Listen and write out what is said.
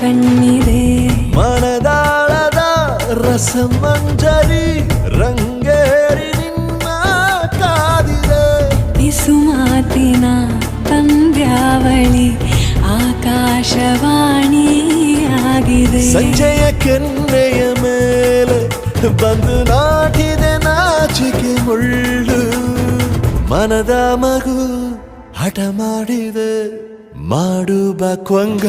ಕಣ್ಣಿದೆ ಮನದಾಳದ ರಸಮಂಜರಿ ರಂಗೇರಿ ನಿನ್ನ ಕಾದಿದೆ ಬಿಸು ಮಾತಿನ ಪಂದ್ಯಾವಳಿ ಆಕಾಶವಾಣಿಯಾಗಿದೆ ಸಂಜೆಯ ಕೆನ್ನೆಯ ಮೇಲೆ ಬಂದು ನಾಟಿದೆ ನಾಚಿಕೆ ಮುಳ್ಳು ಮನದ ಮಗು ಹಠ ಮಾಡಿದೆ ಮಾಡುವ ಕೊಂಗ